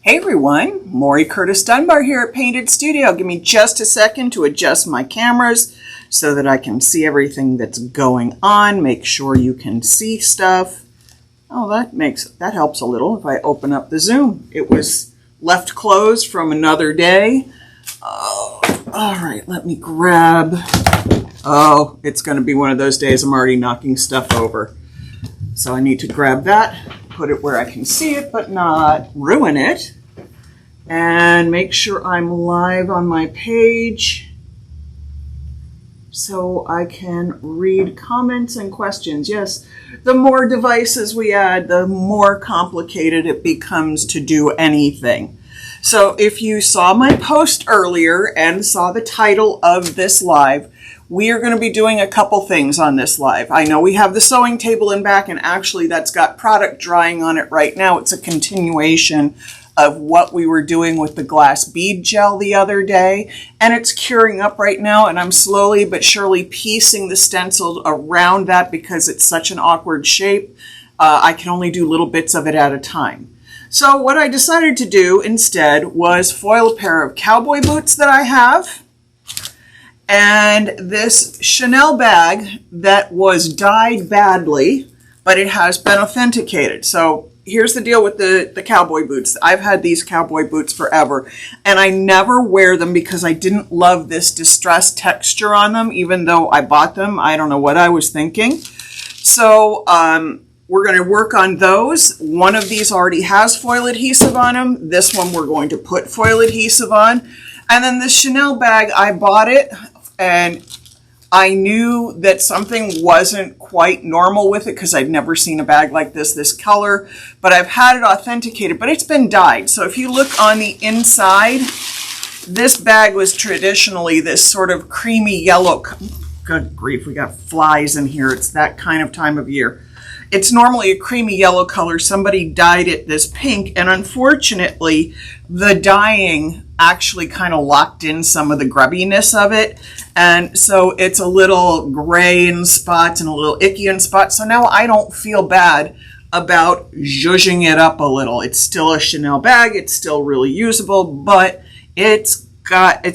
Hey everyone, Maury Curtis Dunbar here at Painted Studio. Give me just a second to adjust my cameras so that I can see everything that's going on. Make sure you can see stuff. Oh, that helps a little if I open up the Zoom. It was left closed from another day. Oh, all right, let me grab. Oh, it's going to be one of those days I'm already knocking stuff over. So I need to grab that, put it where I can see it, but not ruin it. And make sure I'm live on my page so I can read comments and questions. Yes, the more devices we add, the more complicated it becomes to do anything. So if you saw my post earlier and saw the title of this live, we are going to be doing a couple things on this live. I know we have the sewing table in back, and actually that's got product drying on it right now. It's a continuation of what we were doing with the glass bead gel the other day, and it's curing up right now, and I'm slowly but surely piecing the stencil around that because it's such an awkward shape. I can only do little bits of it at a time. So what I decided to do instead was foil a pair of cowboy boots that I have, and this Chanel bag that was dyed badly, but it has been authenticated. So here's the deal with the cowboy boots. I've had these cowboy boots forever, and I never wear them because I didn't love this distressed texture on them, even though I bought them. I don't know what I was thinking. So we're going to work on those. One of these already has foil adhesive on them. This one we're going to put foil adhesive on. And then the Chanel bag, I bought it, and I knew that something wasn't quite normal with it because I'd never seen a bag like this color, but I've had it authenticated, but it's been dyed. So if you look on the inside, this bag was traditionally this sort of creamy yellow. Good grief, we got flies in here. It's that kind of time of year. It's normally a creamy yellow color. Somebody dyed it this pink, and unfortunately, the dyeing actually kind of locked in some of the grubbiness of it. And so it's a little gray in spots and a little icky in spots. So now I don't feel bad about zhuzhing it up a little. It's still a Chanel bag. It's still really usable, but it's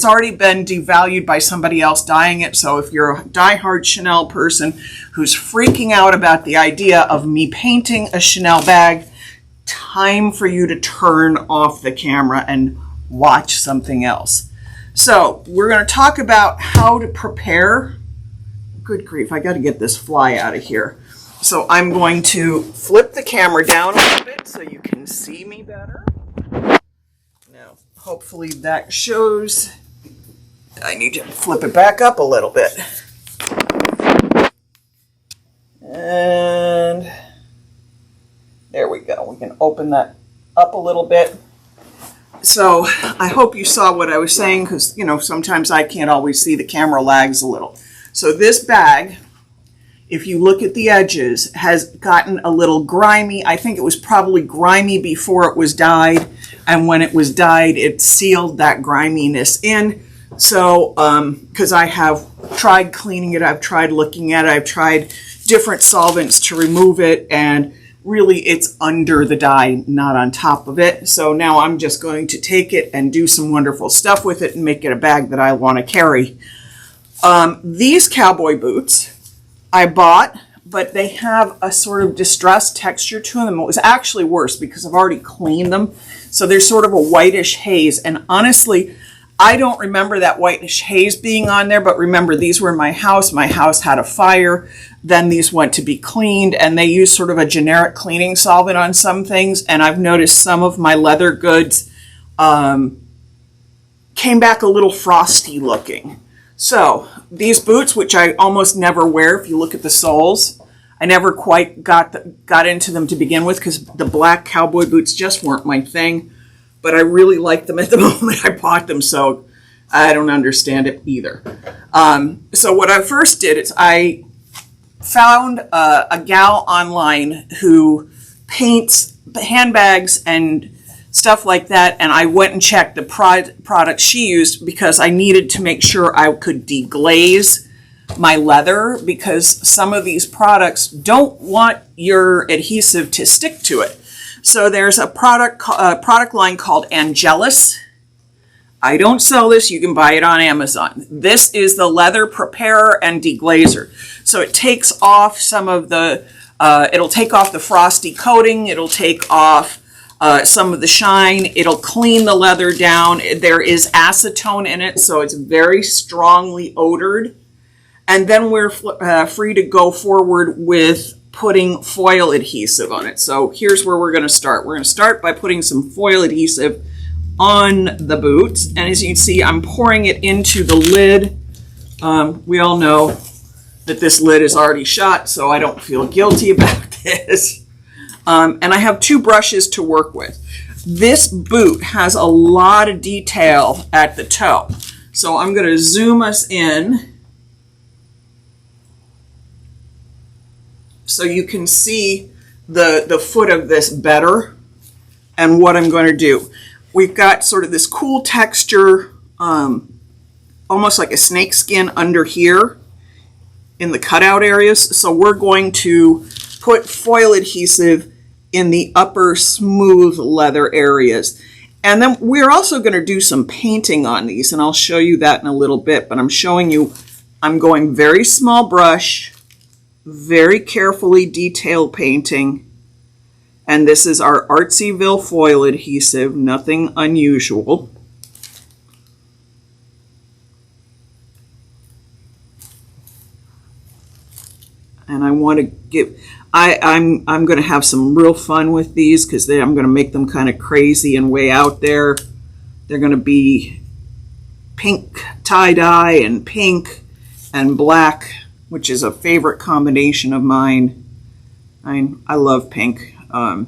already been devalued by somebody else dyeing it. So if you're a diehard Chanel person who's freaking out about the idea of me painting a Chanel bag, time for you to turn off the camera and watch something else. So we're going to talk about how to prepare. Good grief, I got to get this fly out of here. So I'm going to flip the camera down a little bit so you can see me better. Now, hopefully that shows. I need to flip it back up a little bit. And there we go. We can open that up a little bit. So I hope you saw what I was saying because, you know, sometimes I can't always see. The camera lags a little. So this bag, if you look at the edges, has gotten a little grimy. I think it was probably grimy before it was dyed. And when it was dyed, it sealed that griminess in. So, because I have tried cleaning it, I've tried looking at it, I've tried different solvents to remove it, and really it's under the dye, not on top of it. So now I'm just going to take it and do some wonderful stuff with it and make it a bag that I want to carry. These cowboy boots I bought, but they have a sort of distressed texture to them. It was actually worse because I've already cleaned them. So they're sort of a whitish haze. And honestly, I don't remember that whitish haze being on there, but remember, these were in my house. My house had a fire. Then these went to be cleaned, and they use sort of a generic cleaning solvent on some things. And I've noticed some of my leather goods came back a little frosty looking. So these boots, which I almost never wear, if you look at the soles, I never quite got into them to begin with because the black cowboy boots just weren't my thing. But I really like them at the moment I bought them, so I don't understand it either. So what I first did is I found a gal online who paints handbags and stuff like that, and I went and checked the products she used because I needed to make sure I could deglaze my leather because some of these products don't want your adhesive to stick to it. So there's a product line called Angelus. I don't sell this. You can buy it on Amazon. This is the leather preparer and deglazer. So it takes off some of the, it'll take off the frosty coating. It'll take off some of the shine. It'll clean the leather down. There is acetone in it, so it's very strongly odored. And then we're free to go forward with putting foil adhesive on it. So here's where we're going to start. We're going to start by putting some foil adhesive on the boot. And as you can see, I'm pouring it into the lid. We all know that this lid is already shot, so I don't feel guilty about this. And I have 2 brushes to work with. This boot has a lot of detail at the toe. So I'm going to zoom us in so you can see the foot of this better and what I'm going to do. We've got sort of this cool texture, almost like a snake skin under here in the cutout areas. So we're going to put foil adhesive in the upper smooth leather areas. And then we're also going to do some painting on these, and I'll show you that in a little bit. But I'm showing you, I'm going very small brush, very carefully detailed painting. And this is our Artsyville foil adhesive, nothing unusual. And I want to give, I'm going to have some real fun with these because I'm going to make them kind of crazy and way out there. They're going to be pink tie-dye and pink and black, which is a favorite combination of mine. I love pink. I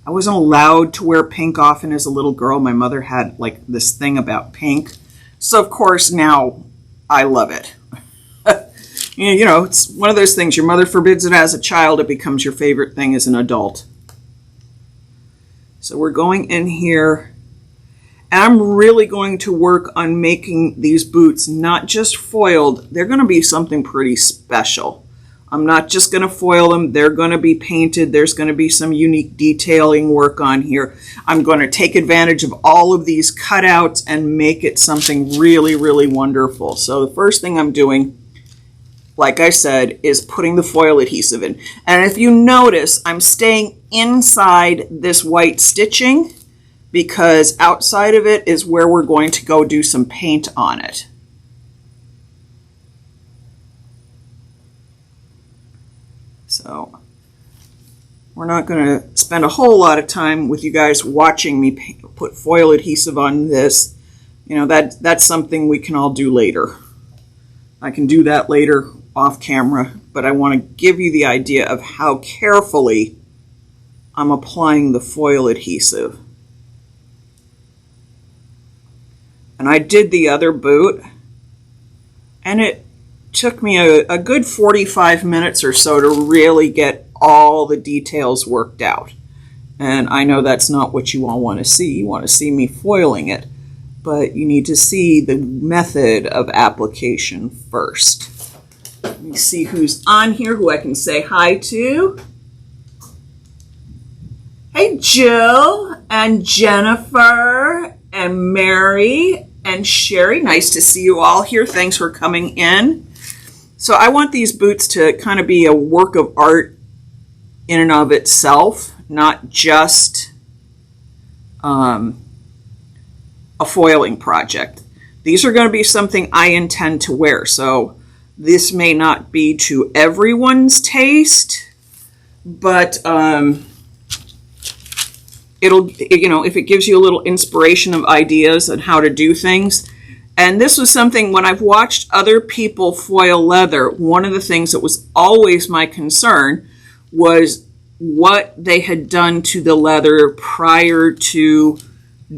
wasn't allowed to wear pink often as a little girl. My mother had like this thing about pink. So of course now I love it. You know, it's one of those things, your mother forbids it as a child, it becomes your favorite thing as an adult. So we're going in here, and I'm really going to work on making these boots not just foiled, they're going to be something pretty special. I'm not just going to foil them, they're going to be painted, there's going to be some unique detailing work on here. I'm going to take advantage of all of these cutouts and make it something really, really wonderful. So the first thing I'm doing, like I said, is putting the foil adhesive in. And if you notice, I'm staying inside this white stitching because outside of it is where we're going to go do some paint on it. So we're not going to spend a whole lot of time with you guys watching me put foil adhesive on this. You know, that's something we can all do later. I can do that later off camera, but I want to give you the idea of how carefully I'm applying the foil adhesive. And I did the other boot, and it took me a good 45 minutes or so to really get all the details worked out. And I know that's not what you all want to see. You want to see me foiling it, but you need to see the method of application first. Let me see who's on here, who I can say hi to. Hey, Jill and Jennifer and Mary and Sherry. Nice to see you all here. Thanks for coming in. So I want these boots to kind of be a work of art in and of itself, not just a foiling project. These are going to be something I intend to wear. So this may not be to everyone's taste, but it'll, you know, if it gives you a little inspiration of ideas on how to do things. And this was something, when I've watched other people foil leather, one of the things that was always my concern was what they had done to the leather prior to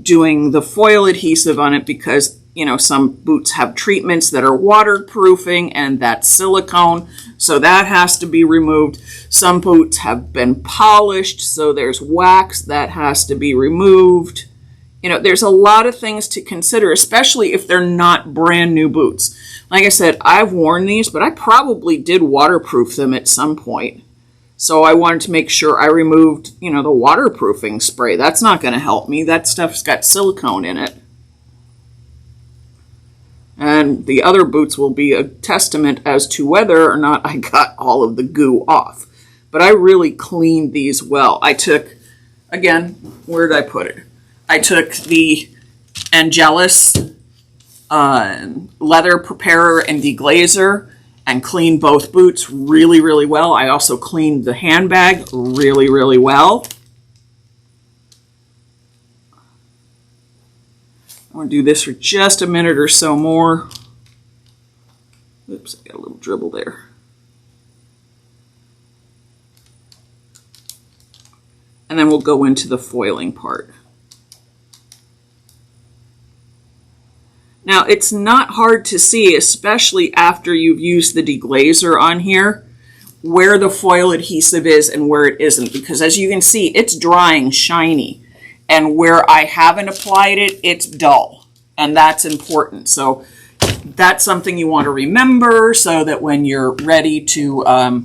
doing the foil adhesive on it, because you know, some boots have treatments that are waterproofing, and that's silicone, so that has to be removed. Some boots have been polished, so there's wax that has to be removed. You know, there's a lot of things to consider, especially if they're not brand new boots. Like I said, I've worn these, but I probably did waterproof them at some point. So I wanted to make sure I removed, you know, the waterproofing spray. That's not going to help me. That stuff's got silicone in it. And the other boots will be a testament as to whether or not I got all of the goo off. But I really cleaned these well. I took, again, where did I put it? I took the Angelus leather preparer and deglazer and cleaned both boots really, really well. I also cleaned the handbag really, really well. I'm going to do this for just a minute or so more. Oops, I got a little dribble there. And then we'll go into the foiling part. Now, it's not hard to see, especially after you've used the deglazer on here, where the foil adhesive is and where it isn't. Because as you can see, it's drying shiny. And where I haven't applied it, it's dull. And that's important. So that's something you want to remember so that when you're ready to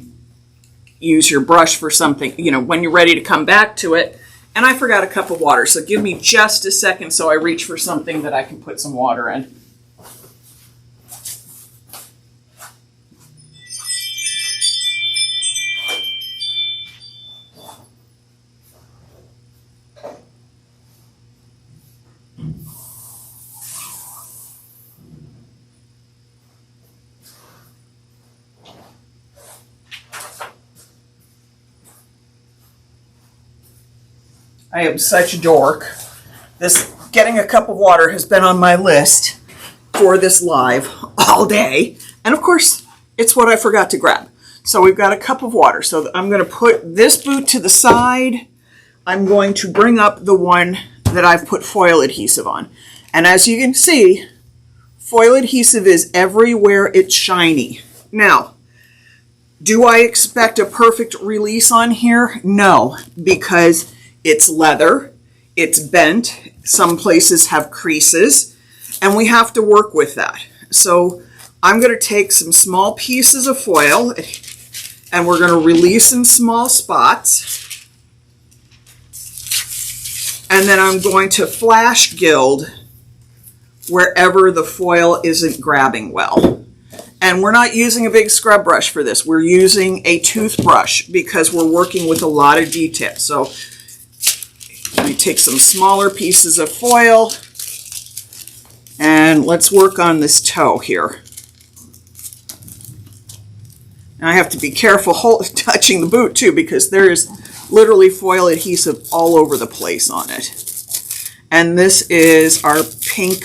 use your brush for something, you know, when you're ready to come back to it. And I forgot a cup of water, so give me just a second so I reach for something that I can put some water in. I am such a dork. This getting a cup of water has been on my list for this live all day. And of course, it's what I forgot to grab. So we've got a cup of water. So I'm going to put this boot to the side. I'm going to bring up the one that I've put foil adhesive on. And as you can see, foil adhesive is everywhere it's shiny. Now, do I expect a perfect release on here? No, because it's leather, it's bent, some places have creases, and we have to work with that. So I'm going to take some small pieces of foil and we're going to release in small spots. And then I'm going to flash gild wherever the foil isn't grabbing well. And we're not using a big scrub brush for this. We're using a toothbrush because we're working with a lot of detail. So I take some smaller pieces of foil and let's work on this toe here. Now I have to be careful touching the boot too because there is literally foil adhesive all over the place on it. And this is our pink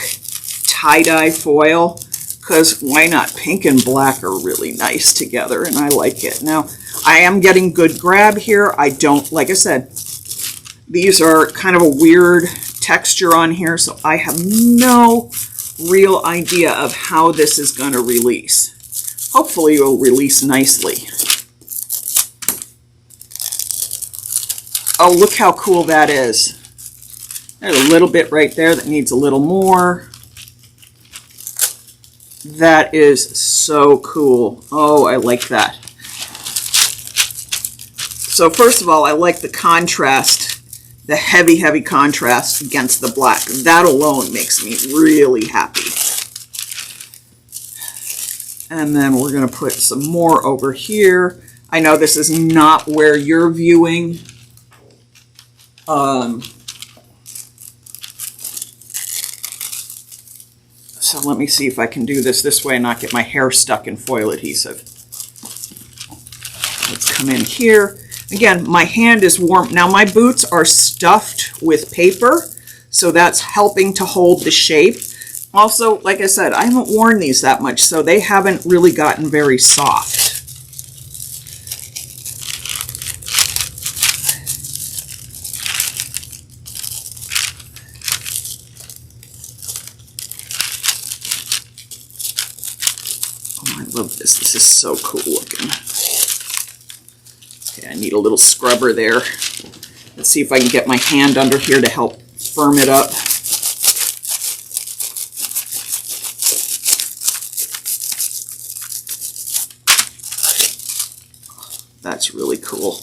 tie-dye foil because why not? Pink and black are really nice together and I like it. Now I am getting good grab here. I don't, like I said, these are kind of a weird texture on here, so I have no real idea of how this is going to release. Hopefully it will release nicely. Oh, look how cool that is. There's a little bit right there that needs a little more. That is so cool. Oh, I like that. So first of all, I like the contrast. The heavy, heavy contrast against the black. That alone makes me really happy. And then we're going to put some more over here. I know this is not where you're viewing. So let me see if I can do this way and not get my hair stuck in foil adhesive. Let's come in here. Again, my hand is warm. Now my boots are stuffed with paper, so that's helping to hold the shape. Also, like I said, I haven't worn these that much, so they haven't really gotten very soft. Oh, I love this. This is so cool looking. Okay, I need a little scrubber there. Let's see if I can get my hand under here to help firm it up. That's really cool.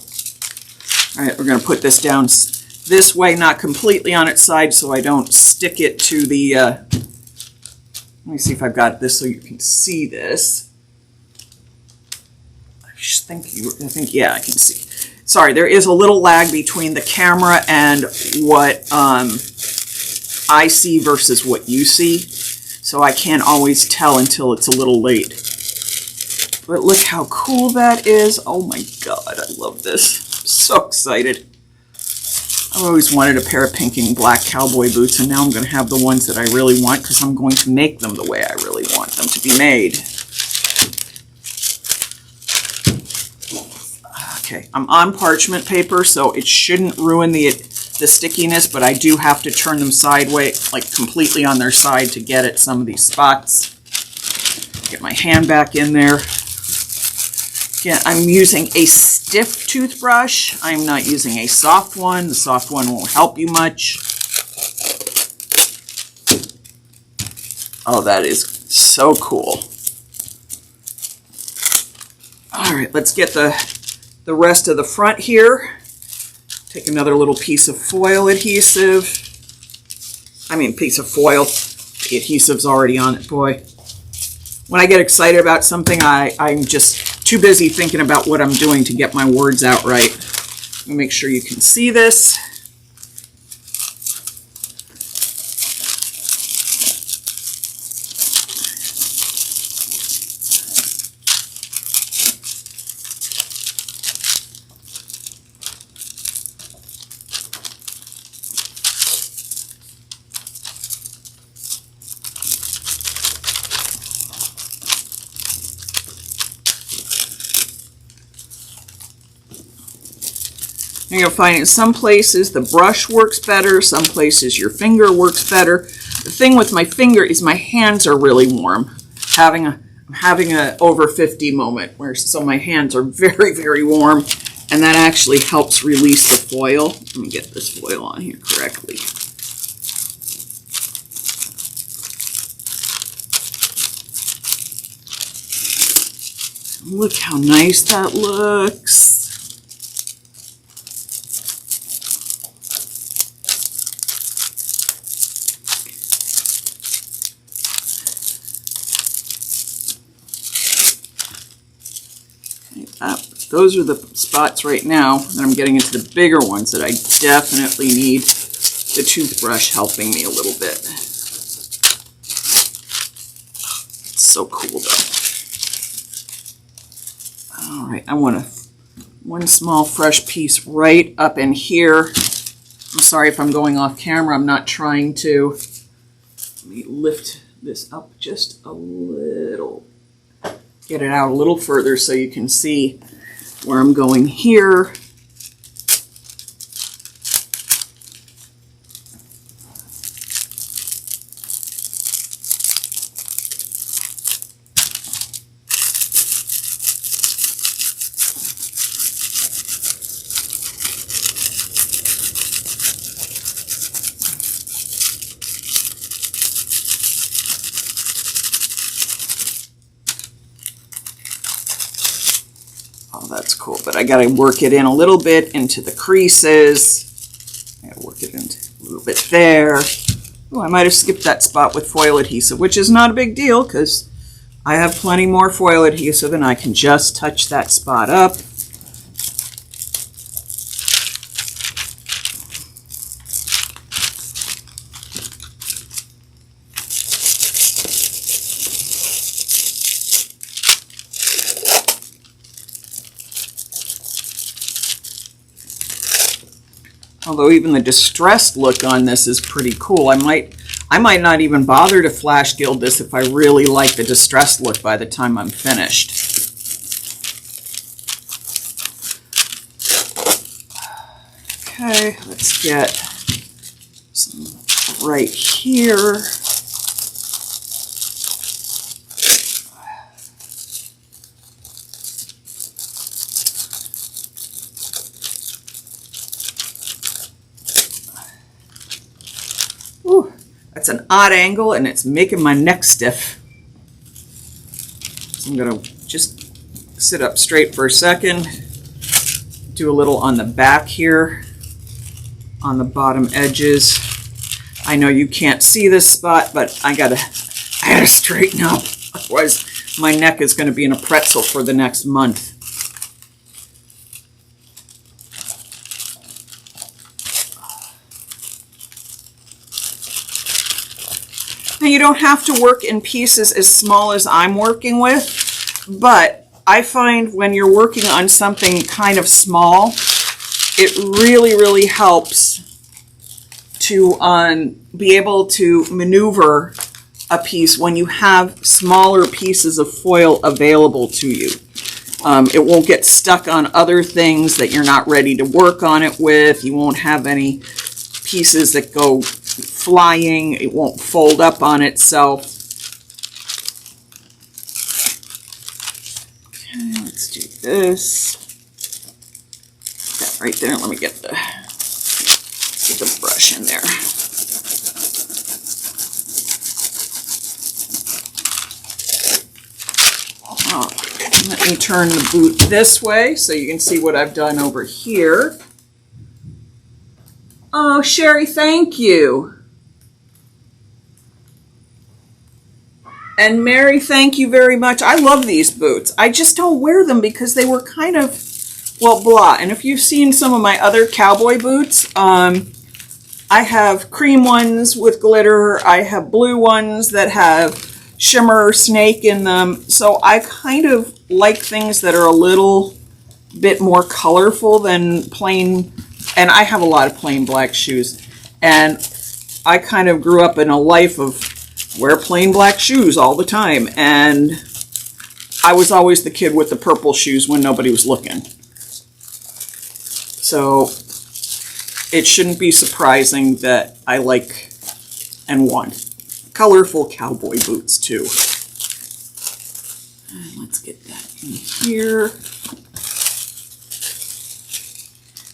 All right, we're going to put this down this way, not completely on its side, so I don't stick it to the, let me see if I've got this so you can see this. I think, yeah, I can see. Sorry, there is a little lag between the camera and what I see versus what you see, so I can't always tell until it's a little late. But look how cool that is. Oh my God, I love this. I'm so excited. I've always wanted a pair of pink and black cowboy boots, and now I'm going to have the ones that I really want because I'm going to make them the way I really want them to be made. Okay, I'm on parchment paper, so it shouldn't ruin the stickiness, but I do have to turn them sideways, like completely on their side to get at some of these spots. Get my hand back in there. Again, I'm using a stiff toothbrush. I'm not using a soft one. The soft one won't help you much. Oh, that is so cool. All right, let's get the rest of the front here. Take another little piece of foil adhesive. Piece of foil. The adhesive's already on it, boy. When I get excited about something, I'm just too busy thinking about what I'm doing to get my words out right. Let me make sure you can see this. You're going to find in some places the brush works better, some places your finger works better. The thing with my finger is my hands are really warm. I'm having a over 50 moment so my hands are very, very warm, and that actually helps release the foil. Let me get this foil on here correctly. Look how nice that looks. Those are the spots right now that I'm getting into the bigger ones that I definitely need the toothbrush helping me a little bit. It's so cool though. All right, I want one small fresh piece right up in here. I'm sorry if I'm going off camera. I'm not trying to. Let me lift this up just a little. Get it out a little further so you can see where I'm going here. That's cool, but I got to work it in a little bit into the creases. I got to work it in a little bit there. Oh, I might have skipped that spot with foil adhesive, which is not a big deal because I have plenty more foil adhesive and I can just touch that spot up. Although even the distressed look on this is pretty cool. I might not even bother to flash gild this if I really like the distressed look by the time I'm finished. Okay, let's get some right here. Ooh, that's an odd angle and it's making my neck stiff. So I'm going to just sit up straight for a second. do a little on the back here, on the bottom edges. I know you can't see this spot, but I gotta straighten up. Otherwise, my neck is going to be in a pretzel for the next month. Now, you don't have to work in pieces as small as I'm working with, but I find when you're working on something kind of small, it really, really helps to be able to maneuver a piece when you have smaller pieces of foil available to you. It won't get stuck on other things that you're not ready to work on it with. You won't have any pieces that go flying. It won't fold up on itself. Okay, let's do this. That right there. Let me get the brush in there. Oh, let me turn the boot this way so you can see what I've done over here. Oh, Sherry, thank you. And Mary, thank you very much. I love these boots. I just don't wear them because they were kind of, well, blah. And if you've seen some of my other cowboy boots, I have cream ones with glitter. I have blue ones that have shimmer snake in them. So I kind of like things that are a little bit more colorful than plain. And I have a lot of plain black shoes. And I kind of grew up in a life of wear plain black shoes all the time. And I was always the kid with the purple shoes when nobody was looking. So it shouldn't be surprising that I like and want colorful cowboy boots too. And let's get that in here.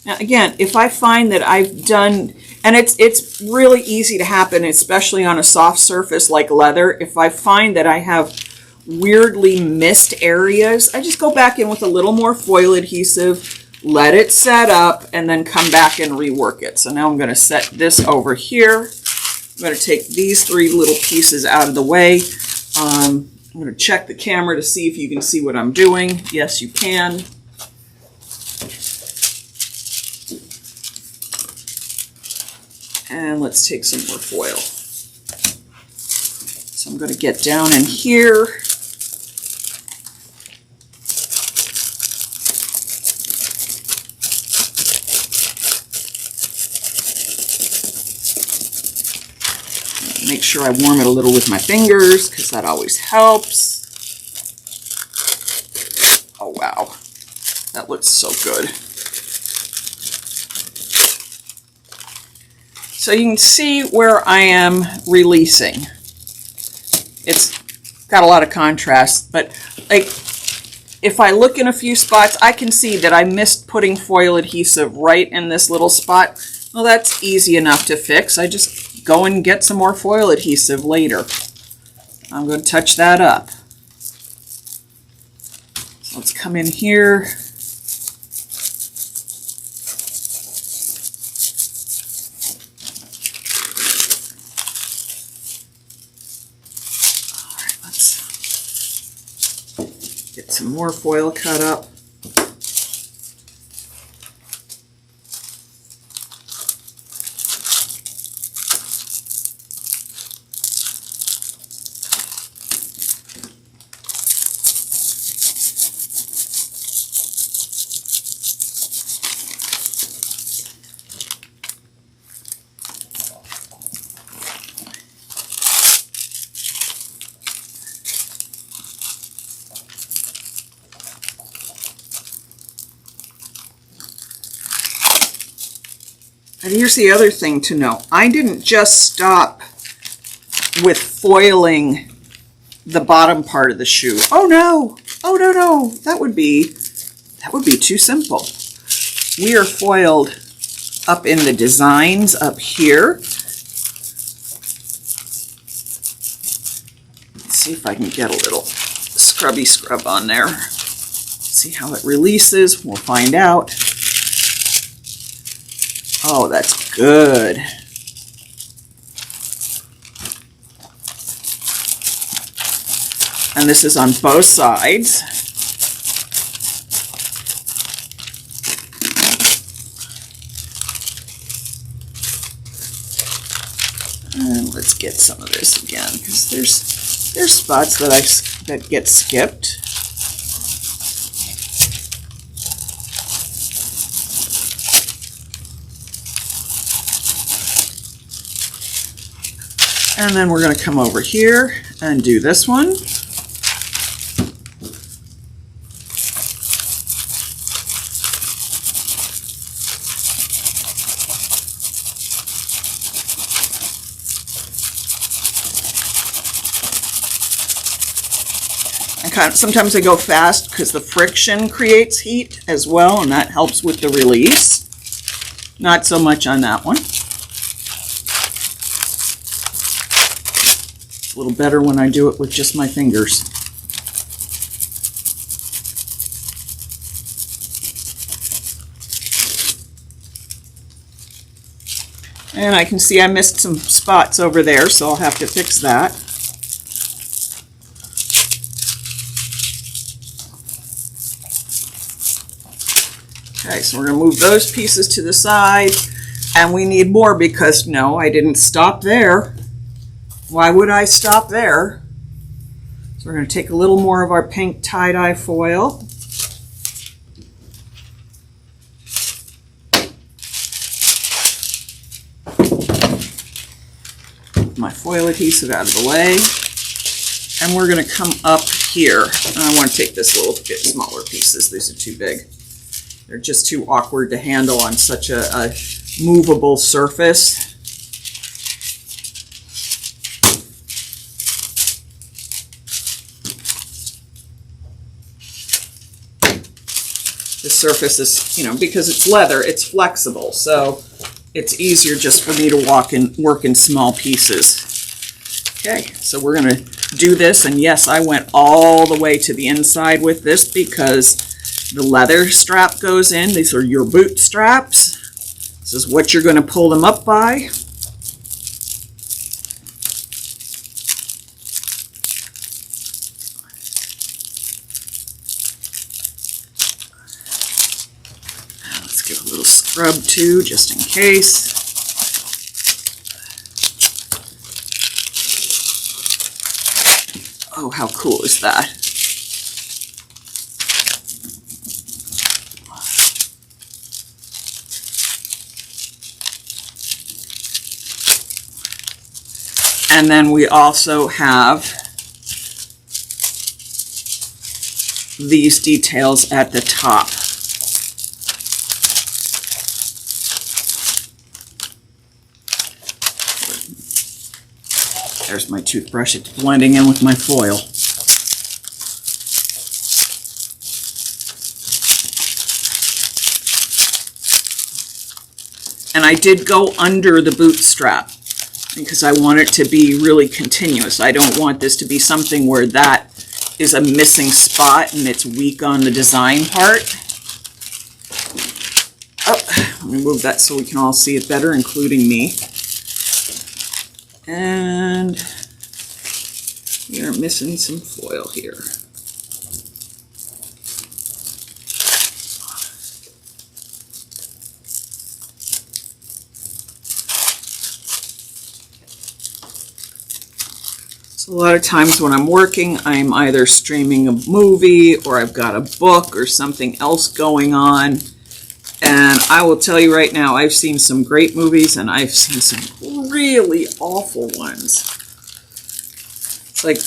Now again, if I find that I've done, and it's really easy to happen, especially on a soft surface like leather, if I find that I have weirdly missed areas, I just go back in with a little more foil adhesive, let it set up, and then come back and rework it. So now I'm going to set this over here. I'm going to take these three little pieces out of the way. I'm going to check the camera to see if you can see what I'm doing. Yes, you can. And let's take some more foil. So I'm going to get down in here. Make sure I warm it a little with my fingers because that always helps. Oh wow, that looks so good. So you can see where I am releasing. It's got a lot of contrast, but like if I look in a few spots, I can see that I missed putting foil adhesive right in this little spot. Well, that's easy enough to fix. I just go and get some more foil adhesive later. I'm going to touch that up. So let's come in here. All right, let's get some more foil cut up. And here's the other thing to know. I didn't just stop with foiling the bottom part of the shoe. Oh no, oh no, no, that would be too simple. We are foiled up in the designs up here. Let's see if I can get a little scrubby scrub on there. See how it releases, we'll find out. Oh, that's good. And this is on both sides. And let's get some of this again, because there's spots that get skipped. And then we're going to come over here and do this one. Sometimes I go fast because the friction creates heat as well, and that helps with the release. Not so much on that one. It's a little better when I do it with just my fingers. And I can see I missed some spots over there, so I'll have to fix that. Okay, so we're going to move those pieces to the side, and we need more because, no, I didn't stop there. Why would I stop there? So we're going to take a little more of our pink tie-dye foil. My foil adhesive out of the way. And we're going to come up here. And I want to take this little bit smaller pieces. These are too big. They're just too awkward to handle on such a movable surface. The surface is, because it's leather, it's flexible, so it's easier just for me to work in small pieces. Okay, so we're going to do this, and yes, I went all the way to the inside with this because the leather strap goes in. These are your boot straps. This is what you're going to pull them up by. Let's give a little scrub too, just in case. Oh, how cool is that? And then we also have these details at the top. There's my toothbrush. It's blending in with my foil. And I did go under the boot strap because I want it to be really continuous. I don't want this to be something where that is a missing spot and it's weak on the design part. Oh, let me move that so we can all see it better, including me. And we are missing some foil here. A lot of times when I'm working, I'm either streaming a movie or I've got a book or something else going on. And I will tell you right now, I've seen some great movies and I've seen some really awful ones. It's like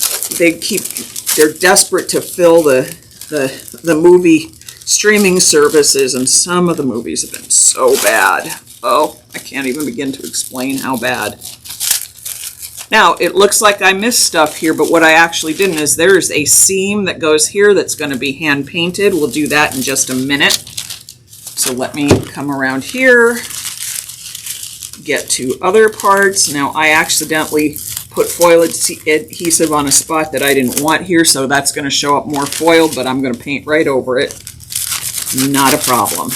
they're desperate to fill the movie streaming services, and some of the movies have been so bad. Oh, I can't even begin to explain how bad. Now, it looks like I missed stuff here, but what I actually didn't is there's a seam that goes here that's going to be hand painted. We'll do that in just a minute. So let me come around here, get to other parts. Now, I accidentally put foil adhesive on a spot that I didn't want here, so that's going to show up more foil, but I'm going to paint right over it. Not a problem.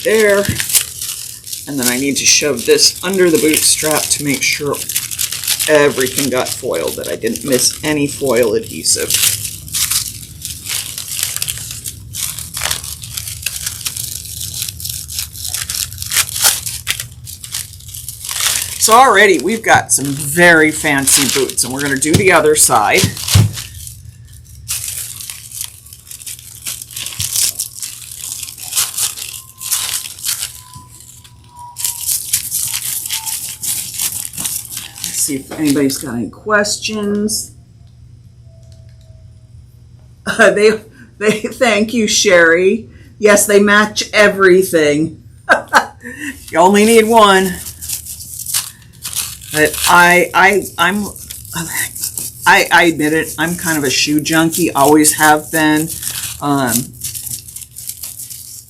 there. And then I need to shove this under the boot strap to make sure everything got foiled, that I didn't miss any foil adhesive. So already we've got some very fancy boots, and we're going to do the other side. Let's see if anybody's got any questions. They thank you, Sherry. Yes, they match everything. You only need one. But I admit it, I'm kind of a shoe junkie, always have been.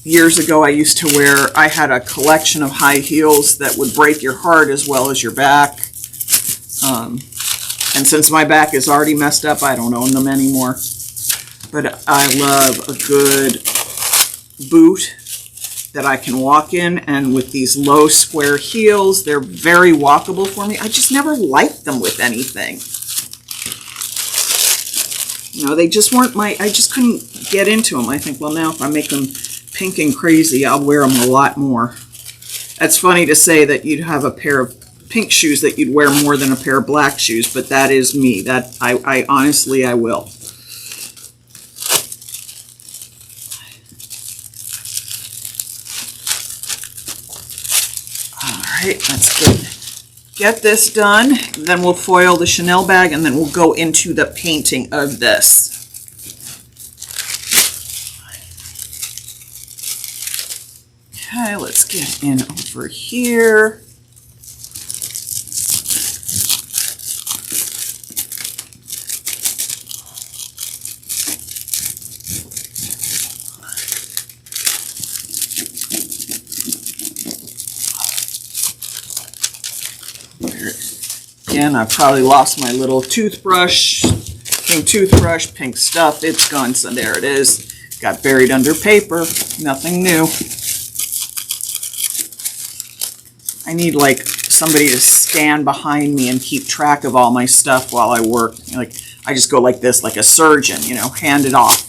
Years ago I used to I had a collection of high heels that would break your heart as well as your back. And since my back is already messed up, I don't own them anymore. But I love a good boot that I can walk in, and with these low square heels, they're very walkable for me. I just never liked them with anything. You know, they just weren't I just couldn't get into them. I think, well, now if I make them pink and crazy, I'll wear them a lot more. That's funny to say that you'd have a pair of pink shoes that you'd wear more than a pair of black shoes, but that is me. That I honestly, I will. Let's get this done. Then we'll foil the Chanel bag, and then we'll go into the painting of this. Okay, let's get in over here. Again, I probably lost my little toothbrush, pink toothbrush, pink stuff. It's gone, so there it is. Got buried under paper, nothing new. I need like somebody to stand behind me and keep track of all my stuff while I work. Like, I just go like this, like a surgeon, you know, hand it off.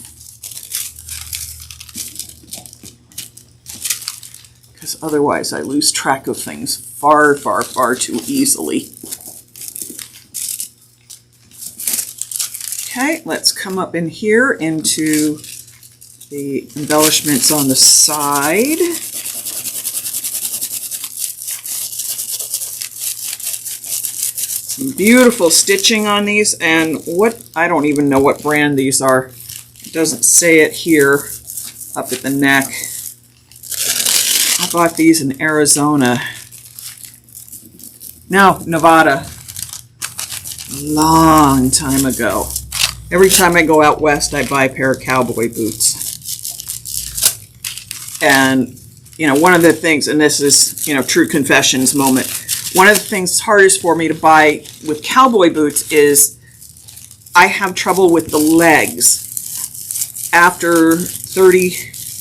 Because otherwise I lose track of things far, far, far too easily. Okay, let's come up in here into the embellishments on the side. Some beautiful stitching on these, and I don't even know what brand these are. It doesn't say it here up at the neck. I bought these in Arizona. No, Nevada. A long time ago. Every time I go out west, I buy a pair of cowboy boots. And, you know, one of the things, and this is, you know, true confessions moment, one of the things that's hardest for me to buy with cowboy boots is I have trouble with the legs. After 30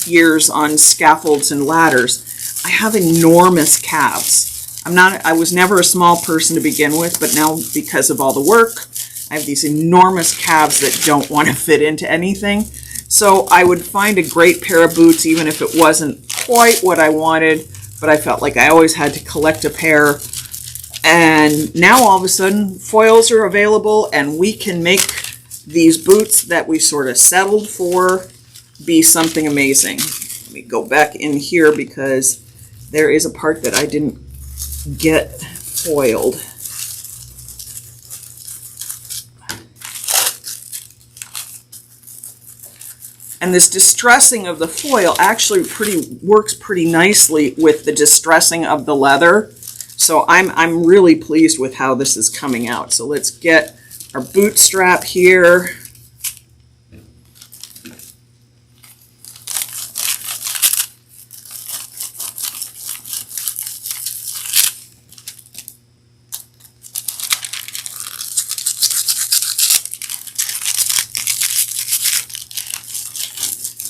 years on scaffolds and ladders, I have enormous calves. I was never a small person to begin with, but now because of all the work, I have these enormous calves that don't want to fit into anything. So I would find a great pair of boots even if it wasn't quite what I wanted, but I felt like I always had to collect a pair. And now all of a sudden foils are available, and we can make these boots that we sort of settled for be something amazing. Let me go back in here because there is a part that I didn't get foiled. And this distressing of the foil actually works pretty nicely with the distressing of the leather. So I'm really pleased with how this is coming out. So let's get our boot strap here.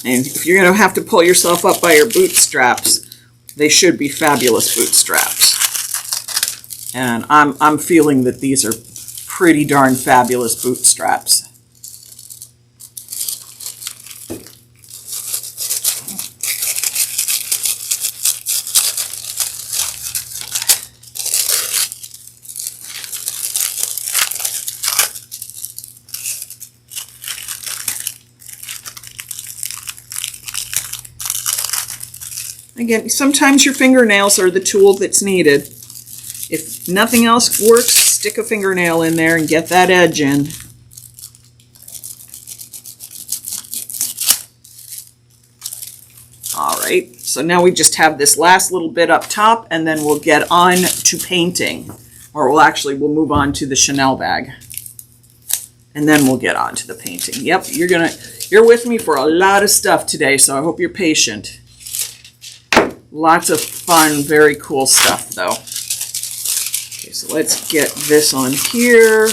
And if you're going to have to pull yourself up by your bootstraps, they should be fabulous bootstraps. And I'm feeling that these are pretty darn fabulous bootstraps. Again, sometimes your fingernails are the tool that's needed. If nothing else works, stick a fingernail in there and get that edge in. All right, so now we just have this last little bit up top, and then we'll get on to painting. Or we'll move on to the Chanel bag. And then we'll get on to the painting. Yep, you're with me for a lot of stuff today, so I hope you're patient. Lots of fun, very cool stuff, though. Okay, so let's get this on here.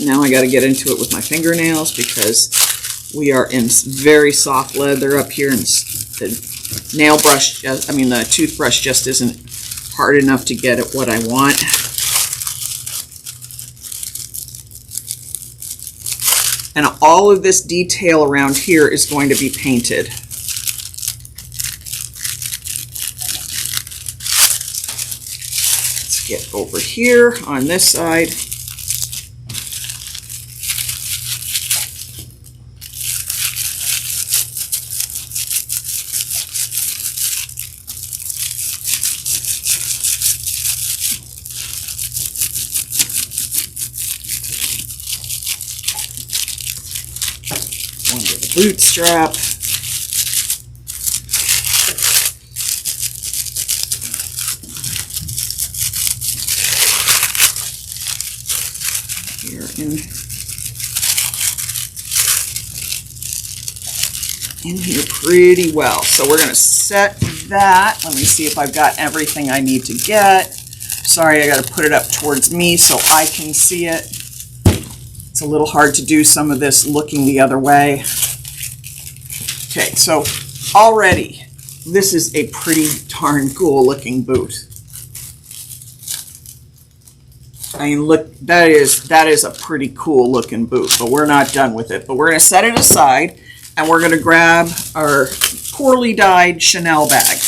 Now I got to get into it with my fingernails because we are in very soft leather up here, and the nail brush, the toothbrush just isn't hard enough to get at what I want. And all of this detail around here is going to be painted. Let's get over here on this side. Bootstrap. Here in here pretty well. So we're going to set that. Let me see if I've got everything I need to get. Sorry, I got to put it up towards me so I can see it. It's a little hard to do some of this looking the other way. Okay, so already this is a pretty darn cool looking boot. I mean, look, that is a pretty cool looking boot, but we're not done with it. But we're going to set it aside, and we're going to grab our poorly dyed Chanel bag.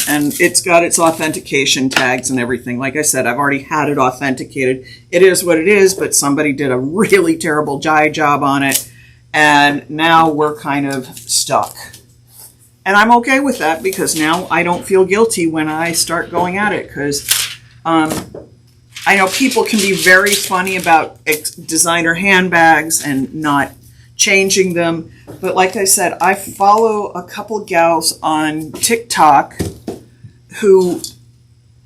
And it's got its authentication tags and everything. Like I said, I've already had it authenticated. It is what it is, but somebody did a really terrible job on it. And now we're kind of stuck. And I'm okay with that because now I don't feel guilty when I start going at it. Because I know people can be very funny about designer handbags and not changing them. But like I said, I follow a couple gals on TikTok who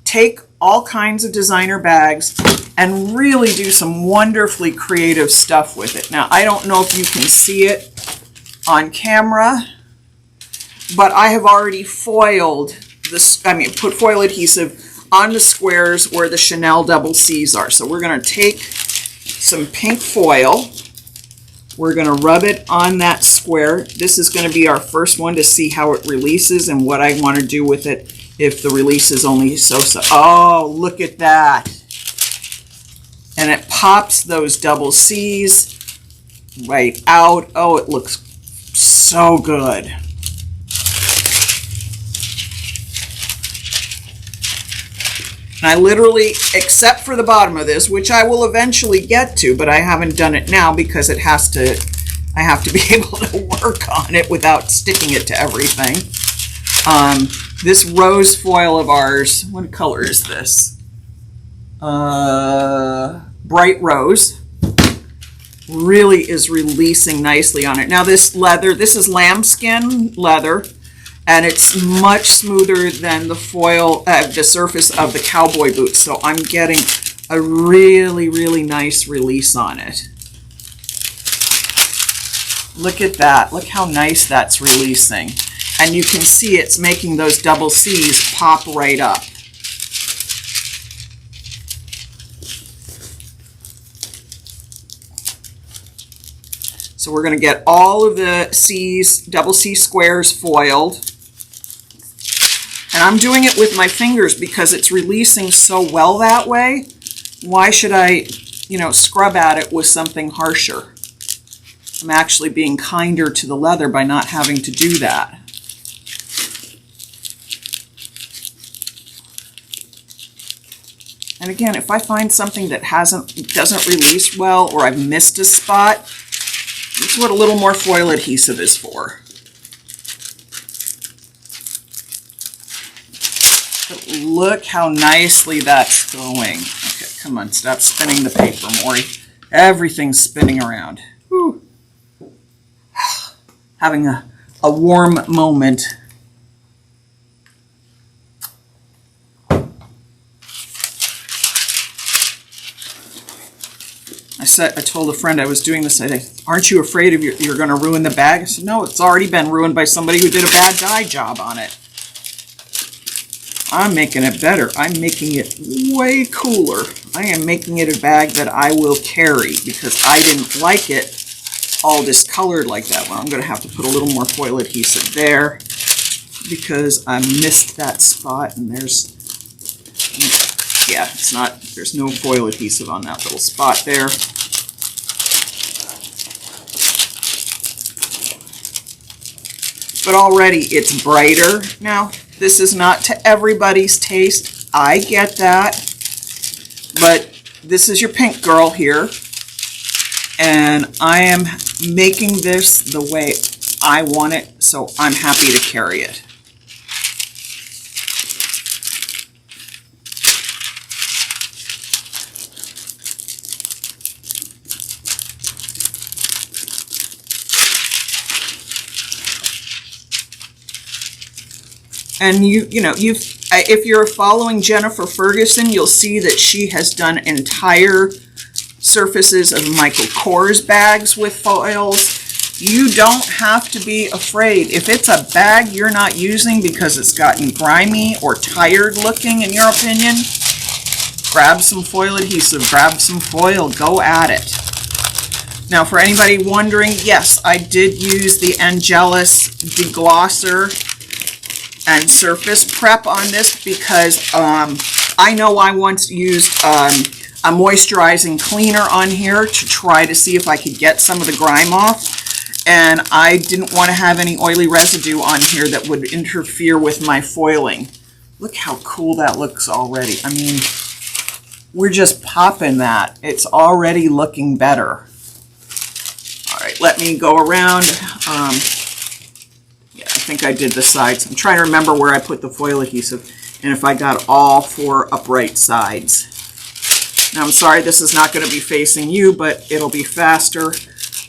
take all kinds of designer bags and really do some wonderfully creative stuff with it. Now, I don't know if you can see it on camera, but I have already foiled this, put foil adhesive on the squares where the Chanel double C's are. So we're going to take some pink foil. We're going to rub it on that square. This is going to be our first one to see how it releases and what I want to do with it if the release is only so-so. Oh, look at that. And it pops those double C's right out. Oh, it looks so good. And I literally, except for the bottom of this, which I will eventually get to, but I haven't done it now because I have to be able to work on it without sticking it to everything. This rose foil of ours, what color is this? Bright rose. really is releasing nicely on it. Now this leather, this is lambskin leather, and it's much smoother than the foil, the surface of the cowboy boots. So I'm getting a really, really nice release on it. Look at that. Look how nice that's releasing. And you can see it's making those double C's pop right up. So we're going to get all of the C's, double C squares foiled. And I'm doing it with my fingers because it's releasing so well that way. Why should I, scrub at it with something harsher? I'm actually being kinder to the leather by not having to do that. And again, if I find something that doesn't release well, or I've missed a spot, that's what a little more foil adhesive is for. But look how nicely that's going. Okay, come on, stop spinning the paper, Maury. Everything's spinning around. Whew. Having a warm moment. I told a friend I was doing this. I said, aren't you afraid of you're going to ruin the bag? I said, no, it's already been ruined by somebody who did a bad dye job on it. I'm making it better. I'm making it way cooler. I am making it a bag that I will carry because I didn't like it all discolored like that. Well, I'm going to have to put a little more foil adhesive there because I missed that spot, and there's no foil adhesive on that little spot there. But already it's brighter. Now, this is not to everybody's taste. I get that. But this is your pink girl here. And I am making this the way I want it, so I'm happy to carry it. And if you're following Jennifer Ferguson, you'll see that she has done entire surfaces of Michael Kors bags with foils. You don't have to be afraid. If it's a bag you're not using because it's gotten grimy or tired looking, in your opinion, grab some foil adhesive, grab some foil, go at it. Now, for anybody wondering, yes, I did use the Angelus deglosser and surface prep on this because I know I once used a moisturizing cleaner on here to try to see if I could get some of the grime off, and I didn't want to have any oily residue on here that would interfere with my foiling. Look how cool that looks already. I mean, we're just popping that. It's already looking better. All right, let me go around. I think I did the sides. I'm trying to remember where I put the foil adhesive and if I got all 4 upright sides. Now, I'm sorry this is not going to be facing you, but it'll be faster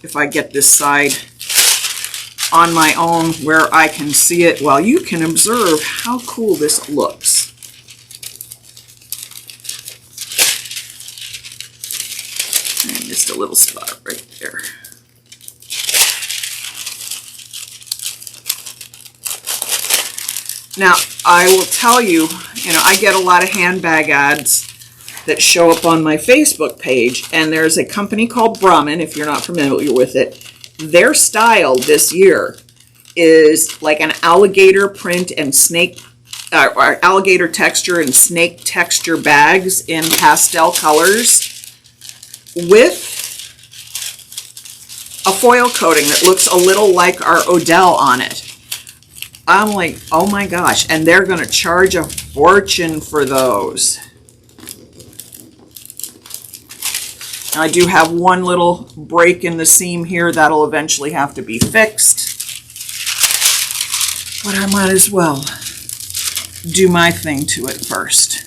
if I get this side on my own where I can see it while you can observe how cool this looks. And just a little spot right there. Now, I will tell you, I get a lot of handbag ads that show up on my Facebook page, and there's a company called Brahmin, if you're not familiar with it. Their style this year is like an alligator print and snake, or alligator texture and snake texture bags in pastel colors with a foil coating that looks a little like our Odell on it. I'm like, oh my gosh, and they're going to charge a fortune for those. Now, I do have one little break in the seam here that'll eventually have to be fixed. But I might as well do my thing to it first.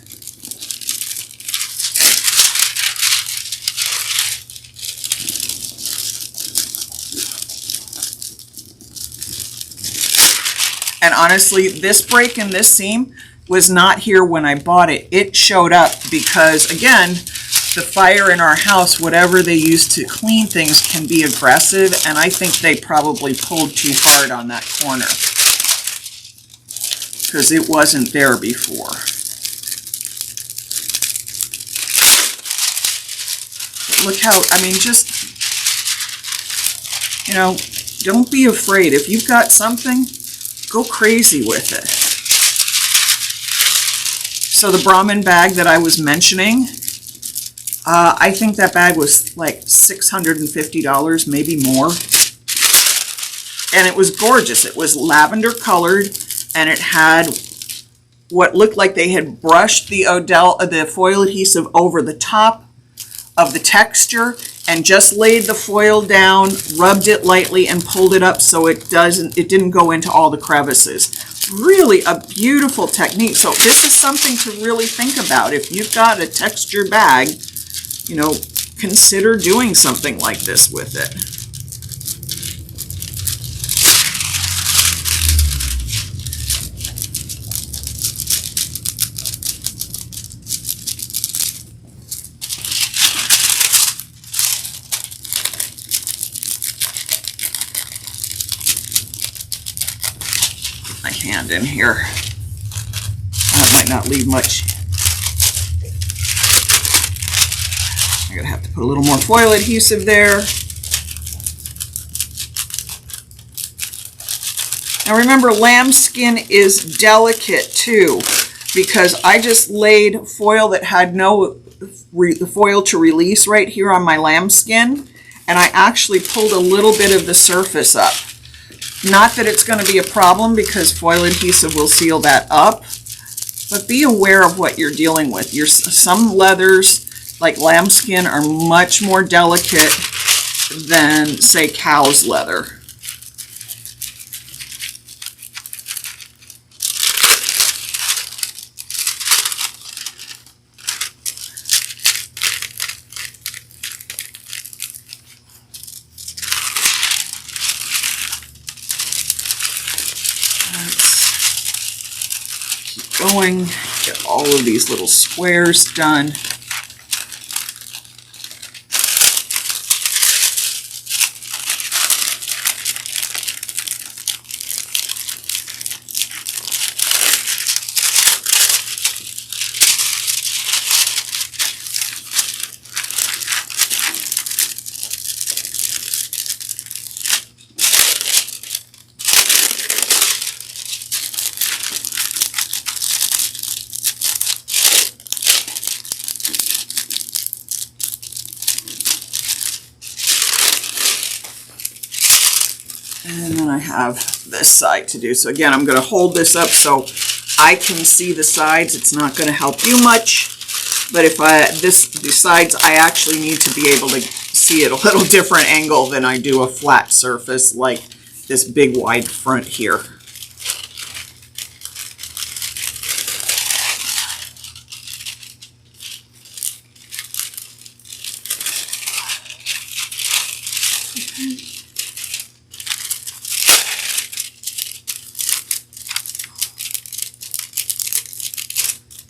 And honestly, this break in this seam was not here when I bought it. It showed up because, again, the fire in our house, whatever they use to clean things, can be aggressive, and I think they probably pulled too hard on that corner because it wasn't there before. But look how, I mean, just, you know, don't be afraid. If you've got something, go crazy with it. So the Brahmin bag that I was mentioning, I think that bag was like $650, maybe more. And it was gorgeous. It was lavender colored, and it had what looked like they had brushed the foil adhesive over the top of the texture and just laid the foil down, rubbed it lightly, and pulled it up so it didn't go into all the crevices. Really a beautiful technique. So this is something to really think about. If you've got a texture bag, you know, consider doing something like this with it. Put my hand in here. That might not leave much. I'm going to have to put a little more foil adhesive there. Now remember, lambskin is delicate too, because I just laid foil that had no foil to release right here on my lambskin, and I actually pulled a little bit of the surface up. Not that it's going to be a problem because foil adhesive will seal that up, but be aware of what you're dealing with. Some leathers, like lambskin, are much more delicate than, say, cow's leather. Let's keep going, get all of these little squares done. And then I have this side to do. So again, I'm going to hold this up so I can see the sides. It's not going to help you much, but if the sides, I actually need to be able to see it a little different angle than I do a flat surface like this big wide front here.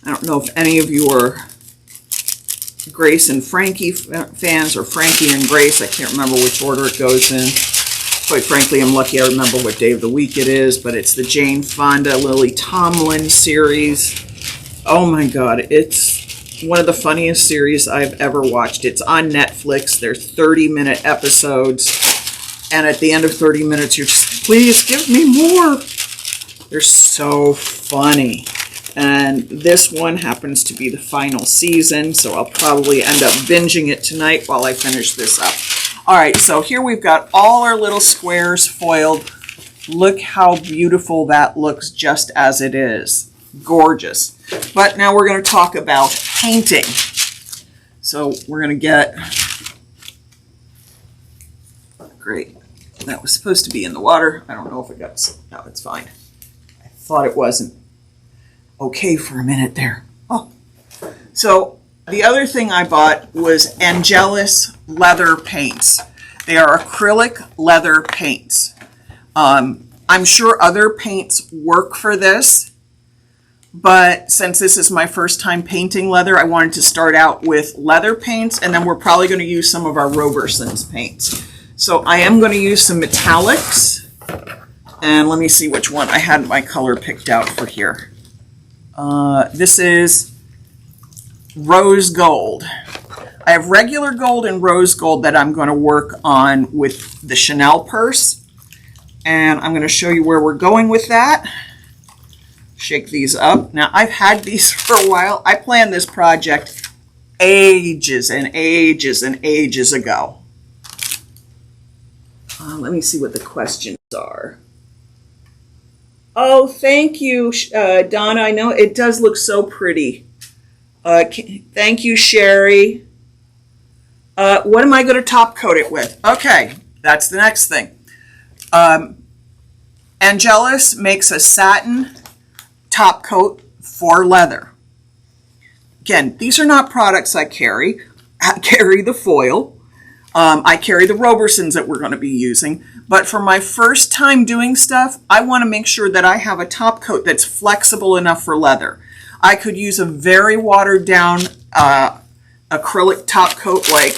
I don't know if any of you are Grace and Frankie fans, or Frankie and Grace. I can't remember which order it goes in. Quite frankly, I'm lucky I remember what day of the week it is, but it's the Jane Fonda, Lily Tomlin series. Oh my God, it's one of the funniest series I've ever watched. It's on Netflix. They're 30-minute episodes, and at the end of 30 minutes, you're just, please give me more. They're so funny. And this one happens to be the final season, so I'll probably end up binging it tonight while I finish this up. All right, so here we've got all our little squares foiled. Look how beautiful that looks just as it is. Gorgeous. But now we're going to talk about painting. So we're going to get... Great. That was supposed to be in the water. I don't know if it got... No, it's fine. I thought it wasn't. Okay for a minute there. Oh, so the other thing I bought was Angelus leather paints. They are acrylic leather paints. I I'm sure other paints work for this, but since this is my first time painting leather, I wanted to start out with leather paints, and then we're probably going to use some of our Roberson's paints. So I am going to use some metallics, and let me see which one. I had my color picked out for here. This is rose gold. I have regular gold and rose gold that I'm going to work on with the Chanel purse, and I'm going to show you where we're going with that. Shake these up. Now, I've had these for a while. I planned this project ages and ages and ages ago. Let me see what the questions are. Oh, thank you, Donna. I know it does look so pretty. Thank you, Sherry. What am I going to top coat it with? Okay, that's the next thing. Angelus makes a satin top coat for leather. Again, these are not products I carry. I carry the foil. I carry the Robersons that we're going to be using. But for my first time doing stuff, I want to make sure that I have a top coat that's flexible enough for leather. I could use a very watered down acrylic top coat like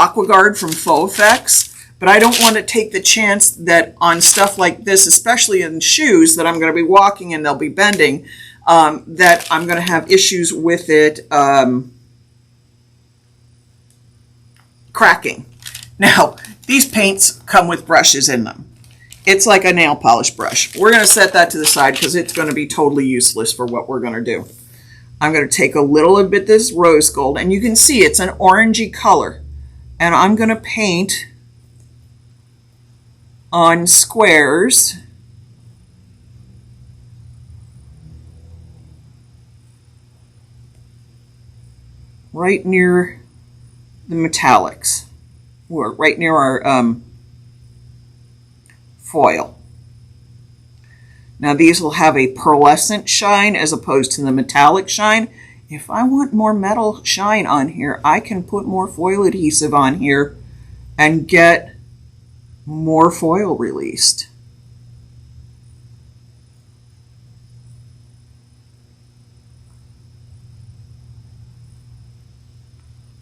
AquaGuard from Faux Effects. But I don't want to take the chance that on stuff like this, especially in shoes that I'm going to be walking and they'll be bending, that I'm going to have issues with it cracking. Now, these paints come with brushes in them. It's like a nail polish brush. We're going to set that to the side because it's going to be totally useless for what we're going to do. I'm going to take a little bit of this rose gold, and you can see it's an orangey color. And I'm going to paint on squares right near the metallics, or right near our foil. Now these will have a pearlescent shine as opposed to the metallic shine. If I want more metal shine on here, I can put more foil adhesive on here and get more foil released.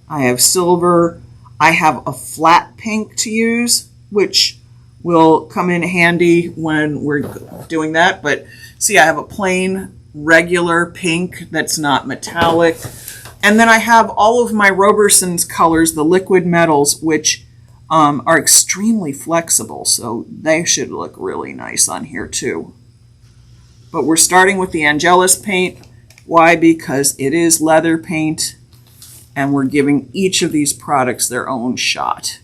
I have silver. I have a flat pink to use, which will come in handy when we're doing that. But see, I have a plain regular pink that's not metallic. And then I have all of my Roberson's colors, the liquid metals, which are extremely flexible, so they should look really nice on here too. But we're starting with the Angelus paint. Why? Because it is leather paint, and we're giving each of these products their own shot.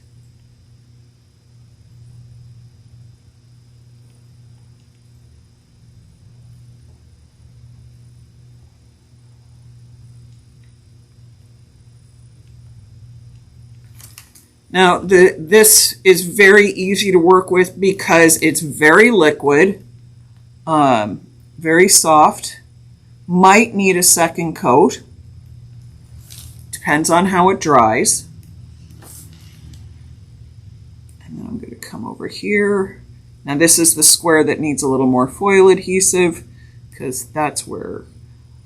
Now, this is very easy to work with because it's very liquid, very soft, might need a second coat, depends on how it dries. And then I'm going to come over here. Now this is the square that needs a little more foil adhesive because that's where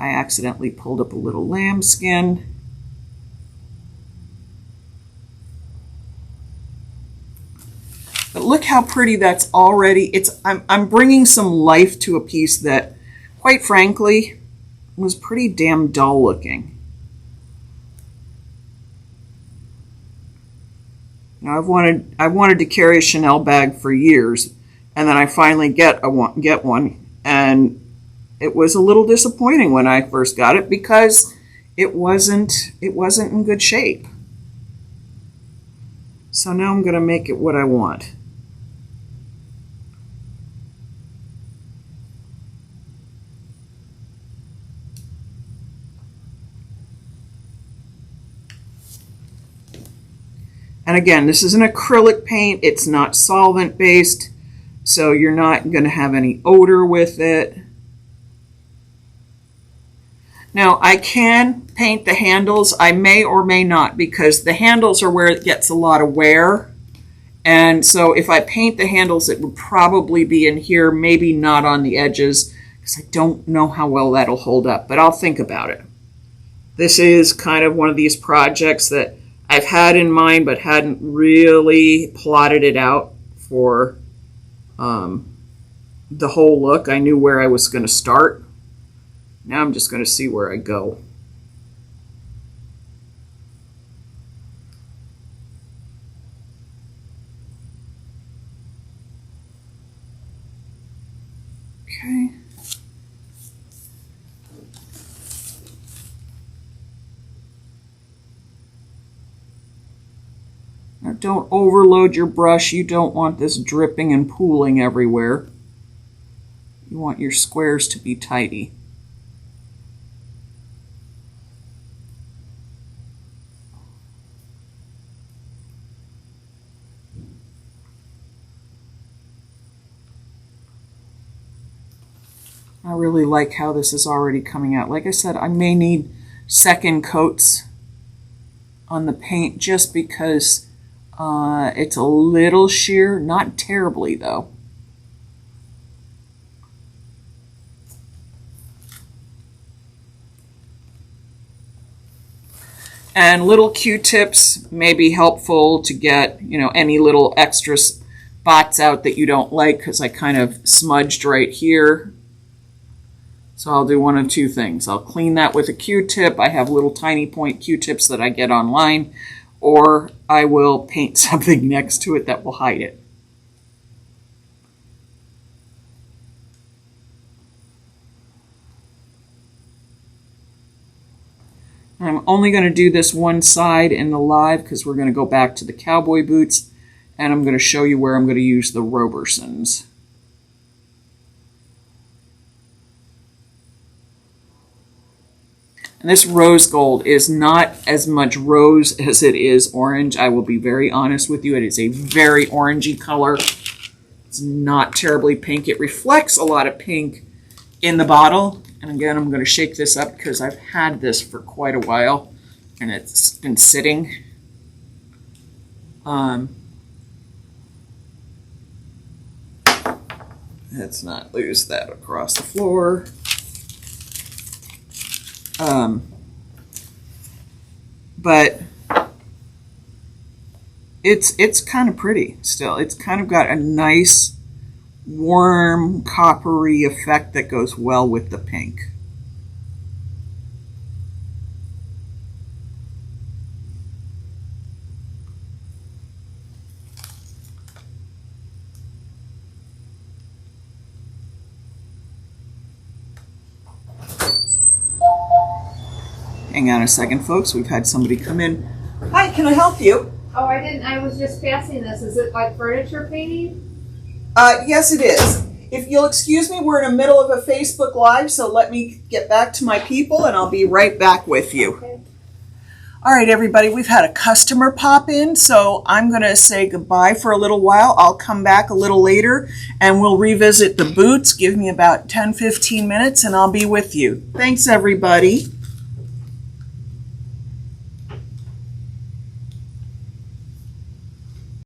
I accidentally pulled up a little lambskin. But look how pretty that's already. I'm bringing some life to a piece that, quite frankly, was pretty damn dull looking. Now I wanted to carry a Chanel bag for years, and then I finally get one, and it was a little disappointing when I first got it because it wasn't in good shape. So now I'm going to make it what I want. And again, this is an acrylic paint. It's not solvent based, so you're not going to have any odor with it. Now, I can paint the handles. I may or may not, because the handles are where it gets a lot of wear, And so if I paint the handles, it would probably be in here, maybe not on the edges, because I don't know how well that'll hold up, but I'll think about it. This is kind of one of these projects that I've had in mind, but hadn't really plotted it out for the whole look. I knew where I was going to start. Now I'm just going to see where I go. Okay. Now don't overload your brush. You don't want this dripping and pooling everywhere. You want your squares to be tidy. I really like how this is already coming out. Like I said, I may need second coats on the paint just because it's a little sheer, not terribly though. And little Q-tips may be helpful to get, any little extra spots out that you don't like, because I kind of smudged right here. So I'll do one of two things. I'll clean that with a Q-tip. I have little tiny point Q-tips that I get online, or I will paint something next to it that will hide it. I'm only going to do this one side in the live because we're going to go back to the cowboy boots, and I'm going to show you where I'm going to use the Robersons. And this rose gold is not as much rose as it is orange. I will be very honest with you. It is a very orangey color. It's not terribly pink. It reflects a lot of pink in the bottle. And again, I'm going to shake this up because I've had this for quite a while and it's been sitting. Let's not lose that across the floor. But it's kind of pretty still. It's kind of got a nice warm coppery effect that goes well with the pink. Hang on a second, folks. We've had somebody come in. Hi, can I help you? Oh, I didn't. I was just passing this. Is it like furniture painting? Yes, it is. If you'll excuse me, we're in the middle of a Facebook Live, so let me get back to my people and I'll be right back with you. Okay. All right, everybody, we've had a customer pop in, so I'm going to say goodbye for a little while. I'll come back a little later and we'll revisit the boots. Give me about 10-15 minutes and I'll be with you. Thanks, everybody.